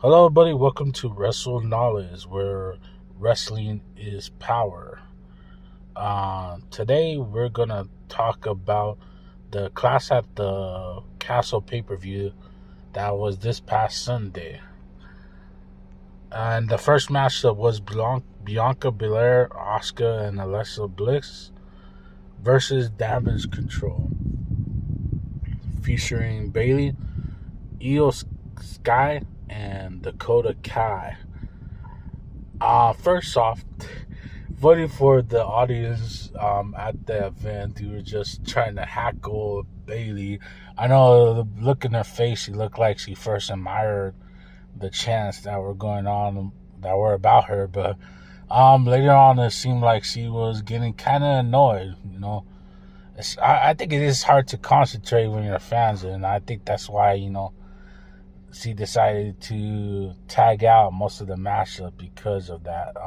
Hello, everybody. Welcome to Wrestle Knowledge, where wrestling is power. Today, we're gonna talk about the Clash at the Castle pay-per-view that was this past Sunday, and the first matchup was Bianca Belair, Asuka, and Alexa Bliss versus Damage Control, featuring Bayley, Io Sky, and Dakota Kai. First off, funny for the audience at the event, who were just trying to hackle Bailey. I know the look in her face, she looked like she first admired the chants that were going on that were about her, but later on it seemed like she was getting kind of annoyed. I think it is hard to concentrate when you're fans, and I think that's why she decided to tag out most of the matchup because of that.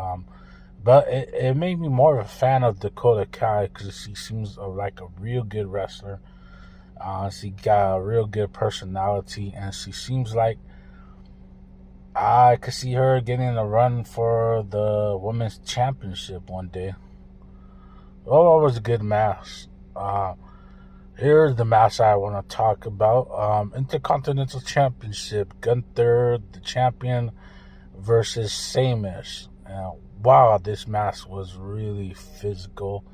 But it made me more of a fan of Dakota Kai because she seems like a real good wrestler. She got a real good personality, and she seems like I could see her getting a run for the women's championship one day. Oh, it was a good match. Here's the match I want to talk about. Intercontinental Championship, Gunther, the champion, versus Sheamus. Wow, this match was really physical.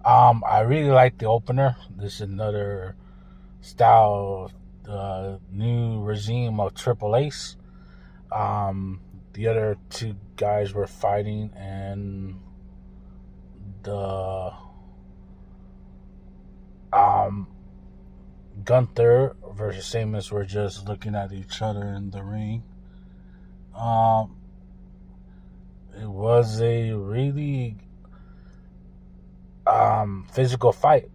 I really like the opener. This is another style, new regime of Triple H. The other two guys were fighting, and the Gunther versus Sheamus were just looking at each other in the ring. It was a really physical fight.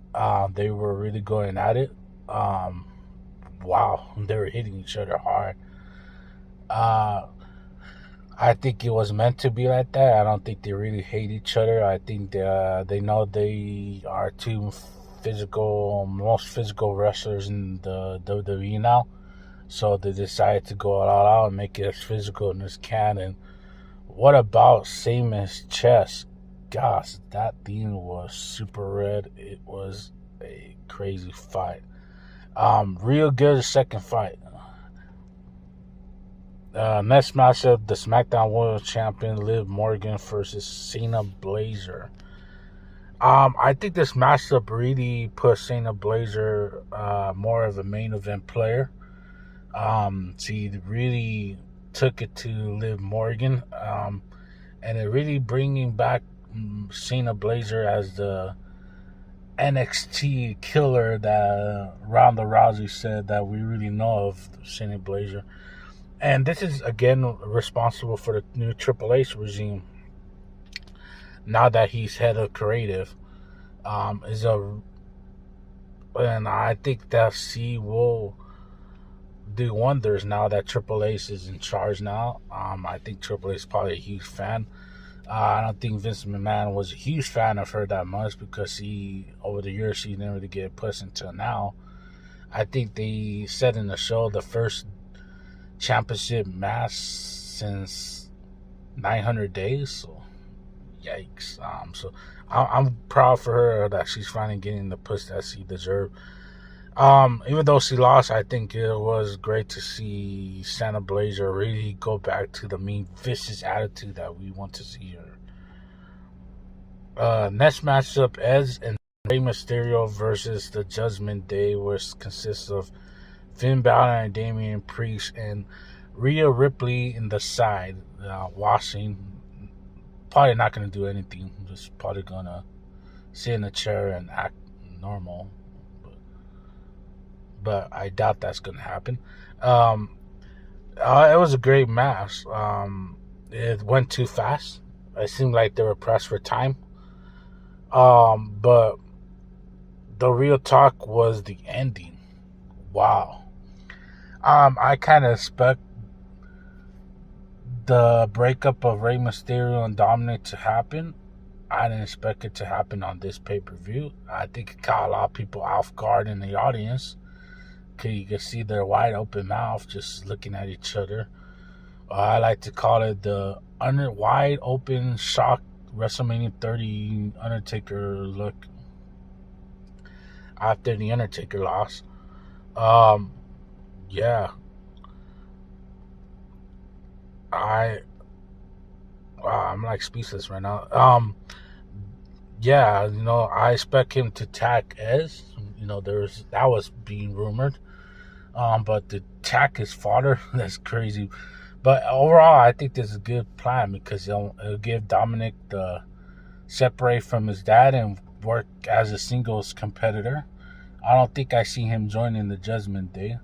They were really going at it. Wow, they were hitting each other hard. I think it was meant to be like that. I don't think they really hate each other. I think they know they are two most physical wrestlers in the WWE now. So they decided to go all out and make it as physical as this can. And what about Sheamus' chest? Gosh, that thing was super red. It was a crazy fight. Real good second fight. Next matchup, the SmackDown World Champion Liv Morgan versus Shayna Baszler. I think this matchup really put Shayna Baszler more of a main event player. She really took it to Liv Morgan, and it really bringing back Shayna Baszler as the NXT killer that Ronda Rousey said that we really know of, Shayna Baszler. And this is, again, responsible for the new Triple H regime. Now that he's head of creative, and I think that she will do wonders now that Triple H is in charge now. I think Triple H is probably a huge fan. I don't think Vince McMahon was a huge fan of her that much because over the years, she didn't really get pushed until now. I think they said in the show the first championship match since 900 days. So, yikes. So I'm proud for her that she's finally getting the push that she deserved. Even though she lost, I think it was great to see Shayna Baszler really go back to the mean, vicious attitude that we want to see her. Next matchup, Edge and Rey Mysterio versus the Judgment Day, which consists of Finn Balor and Damian Priest and Rhea Ripley in the side, watching. Probably not going to do anything. Just probably going to sit in a chair and act normal. But I doubt that's going to happen. It was a great match. It went too fast. It seemed like they were pressed for time. But the real talk was the ending. Wow. I kind of expect the breakup of Rey Mysterio and Dominic to happen. I didn't expect it to happen on this pay-per-view. I think it caught a lot of people off guard in the audience. You could see their wide open mouth just looking at each other. I like to call it the wide open shock WrestleMania 30 Undertaker look after the Undertaker loss. Um, yeah, I wow, I'm like speechless right now. Yeah, I expect him to tag Ez. There's that was being rumored. But to attack his father, that's crazy. But overall, I think this is a good plan because it'll give Dominic the separate from his dad and work as a singles competitor. I don't think I see him joining the Judgment Day.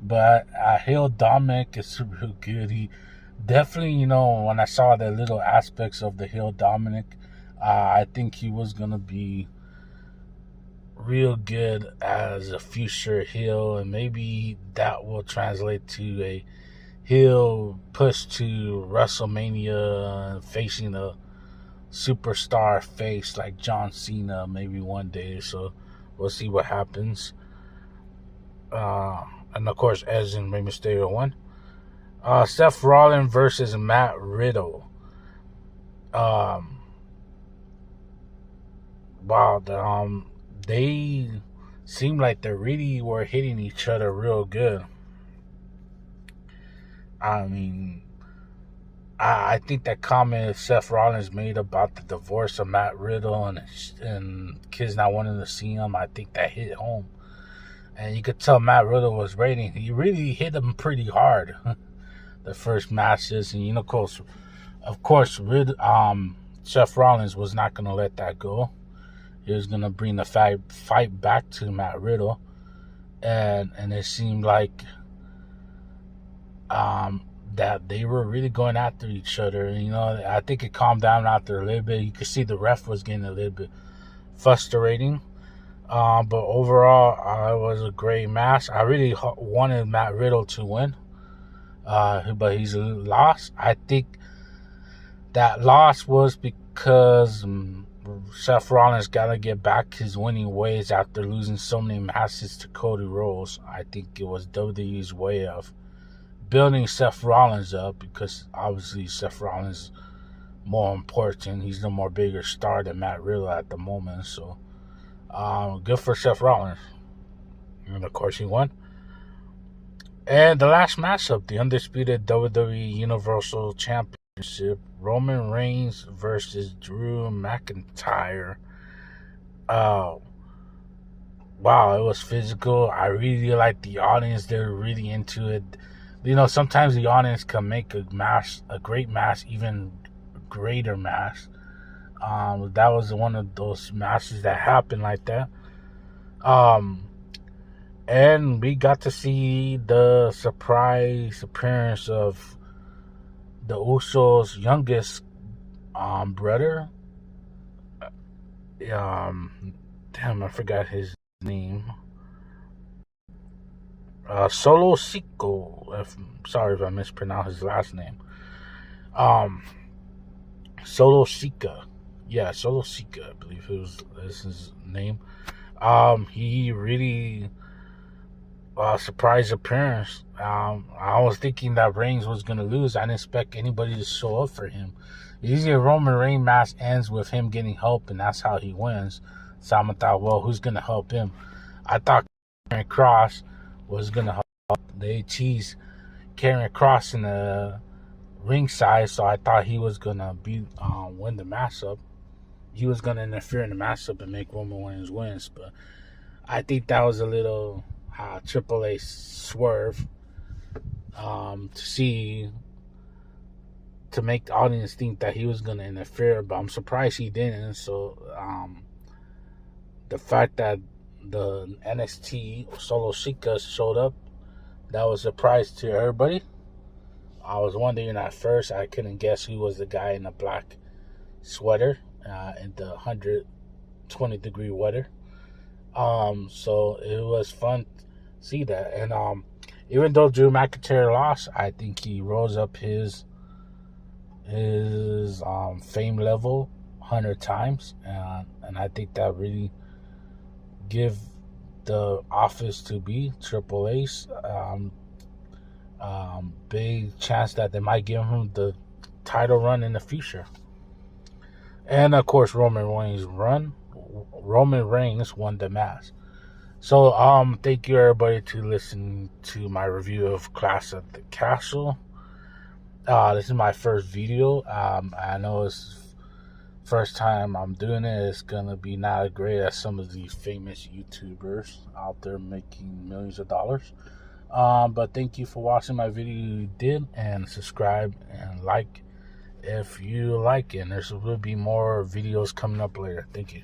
But Hill Dominic is real good. He definitely, when I saw the little aspects of the Hill Dominic, I think he was going to be real good as a future heel, and maybe that will translate to a heel push to WrestleMania facing a superstar face like John Cena maybe one day. So we'll see what happens. And of course, Edge and Rey Mysterio won. Seth Rollins versus Matt Riddle. Um, wow, they seem like they really were hitting each other real good. I mean, I think that comment Seth Rollins made about the divorce of Matt Riddle and kids not wanting to see him, I think that hit home. And you could tell Matt Riddle was waiting. He really hit him pretty hard the first matches, and of course, Seth Rollins was not gonna let that go. He was gonna bring the fight back to Matt Riddle, and it seemed like that they were really going after each other. And, I think it calmed down after a little bit. You could see the ref was getting a little bit frustrating. But overall, it was a great match. I really wanted Matt Riddle to win, but he's lost. I think that loss was because Seth Rollins got to get back his winning ways after losing so many matches to Cody Rhodes. I think it was WWE's way of building Seth Rollins up, because obviously Seth Rollins is more important. He's the more bigger star than Matt Riddle at the moment. So good for Seth Rollins. And of course he won. And the last matchup, the undisputed WWE Universal Championship, Roman Reigns versus Drew McIntyre. Wow, it was physical. I really liked the audience. They were really into it. Sometimes the audience can make a great match, even greater match. That was one of those matches that happened like that. And we got to see the surprise appearance of the Usos' youngest brother. Damn, I forgot his name. Solo Sikoa. Sorry if I mispronounced his last name. Solo Sikoa. Yeah, Solo Sikoa, I believe this his name. He really surprise appearance. I was thinking that Reigns was gonna lose. I didn't expect anybody to show up for him. Usually a Roman Reigns match ends with him getting help, and that's how he wins. So I thought, well, who's gonna help him? I thought Karrion Kross was gonna help. They teased Karrion Kross in the ringside, so I thought he was gonna win the matchup. He was gonna interfere in the matchup and make Roman Reigns wins, but I think that was a little Triple A swerve to make the audience think that he was gonna interfere, but I'm surprised he didn't. So the fact that the NXT Solo Sikoa showed up, that was a surprise to everybody. I was wondering at first, I couldn't guess who was the guy in the black sweater in the 120-degree weather. So it was fun to see that. And even though Drew McIntyre lost, I think he rose up his fame level 100 times, and I think that really give the office to be Triple H Big chance that they might give him the title run in the future. And of course, Roman Reigns won the match. So thank you everybody to listen to my review of Clash at the Castle. This is my first video. I know it's first time I'm doing it. It's gonna be not as great as some of these famous YouTubers out there making millions of dollars. But thank you for watching my video. You did, and subscribe and like if you like it. And there will be more videos coming up later. Thank you.